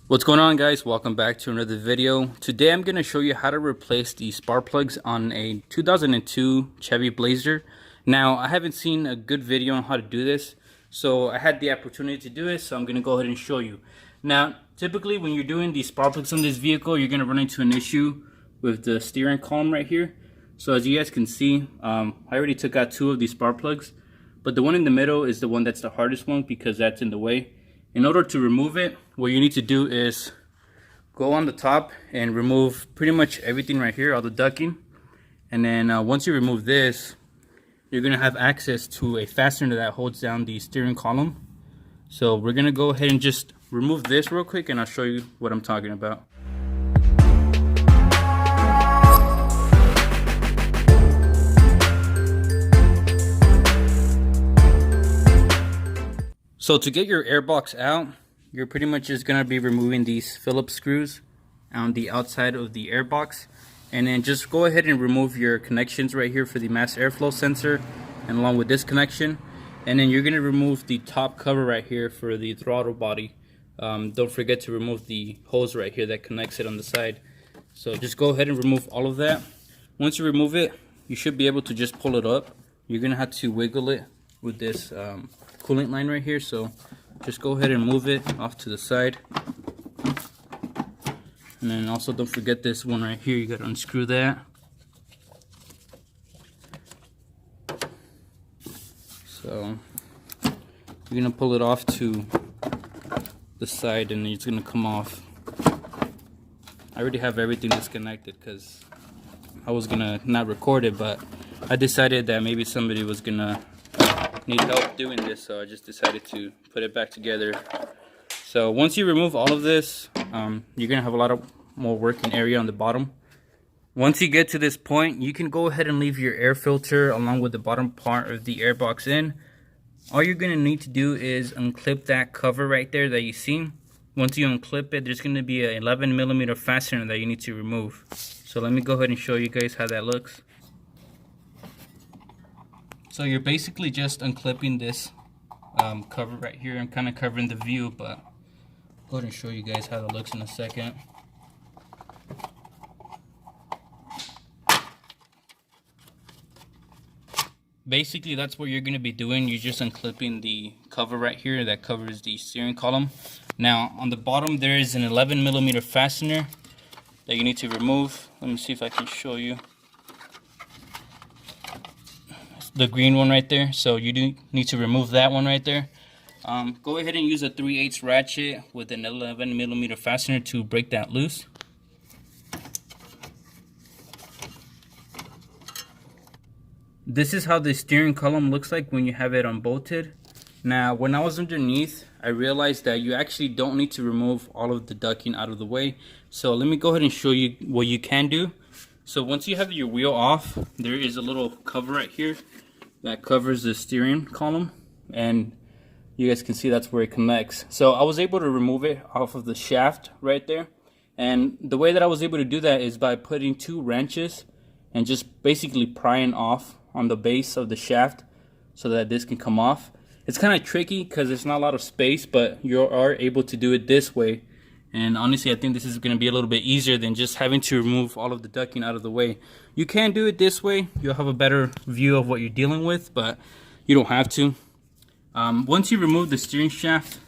What's going on, guys? Welcome back to another video. Today I'm going to show you how to replace the spark plugs on a 2002 Chevy Blazer. Now, I haven't seen a good video on how to do this, so I had the opportunity to do it, so I'm going to go ahead and show you. Now, typically when you're doing the spark plugs on this vehicle, you're going to run into an issue with the steering column right here. So as you guys can see, I already took out two of these spark plugs, but the one in the middle is the one that's the hardest one because that's in the way. In order to remove it, what you need to do is go on the top and remove pretty much everything right here, all the ducking. And then once you remove this, you're going to have access to a fastener that holds down the steering column. So we're going to go ahead and just remove this real quick and I'll show you what I'm talking about. So to get your airbox out, you're pretty much just going to be removing these Phillips screws on the outside of the airbox. And then just go ahead and remove your connections right here for the mass airflow sensor and along with this connection. And then you're going to remove the top cover right here for the throttle body. Don't forget to remove the hose right here that connects it on the side. So just go ahead and remove all of that. Once you remove it, you should be able to just pull it up. You're going to have to wiggle it with this coolant line right here, so just go ahead and move it off to the side. And then also don't forget this one right here, you got to unscrew that. So you're going to pull it off to the side and it's going to come off. I already have everything disconnected because I was going to not record it, but I decided that maybe somebody was going to need help doing this, so I just decided to put it back together. So once you remove all of this, you're gonna have a lot of more working area on the bottom. Once you get to this point, you can go ahead and leave your air filter along with the bottom part of the airbox in. All you're gonna need to do is unclip that cover right there that you see. Once you unclip it, there's gonna be an 11mm fastener that you need to remove. So let me go ahead and show you guys how that looks. So you're basically just unclipping this cover right here. I'm kind of covering the view, but I'll go ahead and show you guys how that looks in a second. Basically, that's what you're going to be doing. You're just unclipping the cover right here that covers the steering column. Now, on the bottom, there is an 11mm fastener that you need to remove. Let me see if I can show you. The green one right there, so you do need to remove that one right there. Go ahead and use a 3/8 ratchet with an 11mm fastener to break that loose. This is how the steering column looks like when you have it unbolted. Now, when I was underneath, I realized that you actually don't need to remove all of the ducking out of the way. So let me go ahead and show you what you can do. So once you have your wheel off, there is a little cover right here that covers the steering column, and you guys can see that's where it connects. So I was able to remove it off of the shaft right there, and the way that I was able to do that is by putting two wrenches and just basically prying off on the base of the shaft so that this can come off. It's kind of tricky because there's not a lot of space, but you are able to do it this way. And honestly, I think this is going to be a little bit easier than just having to remove all of the ducking out of the way. You can do it this way. You'll have a better view of what you're dealing with, but you don't have to. Once you remove the steering shaft,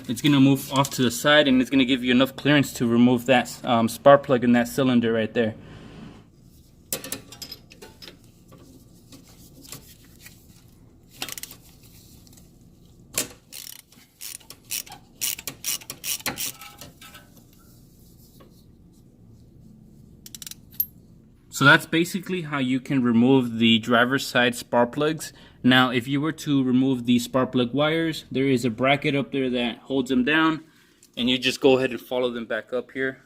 it's going to move off to the side, and it's going to give you enough clearance to remove that spark plug in that cylinder right there. So that's basically how you can remove the driver's side spark plugs. Now, if you were to remove the spark plug wires, there is a bracket up there that holds them down, and you just go ahead and follow them back up here,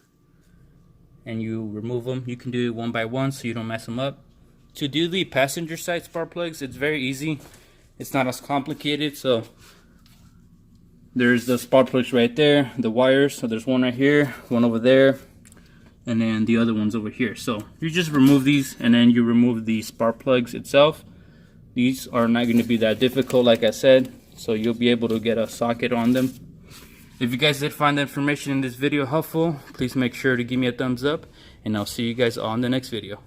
and you remove them. You can do it one by one so you don't mess them up. To do the passenger side spark plugs, it's very easy. It's not as complicated. So there's the spark plugs right there, the wires. So there's one right here, one over there, and then the other one's over here. So you just remove these, and then you remove the spark plugs itself. These are not going to be that difficult, like I said, so you'll be able to get a socket on them. If you guys did find the information in this video helpful, please make sure to give me a thumbs up, and I'll see you guys all in the next video.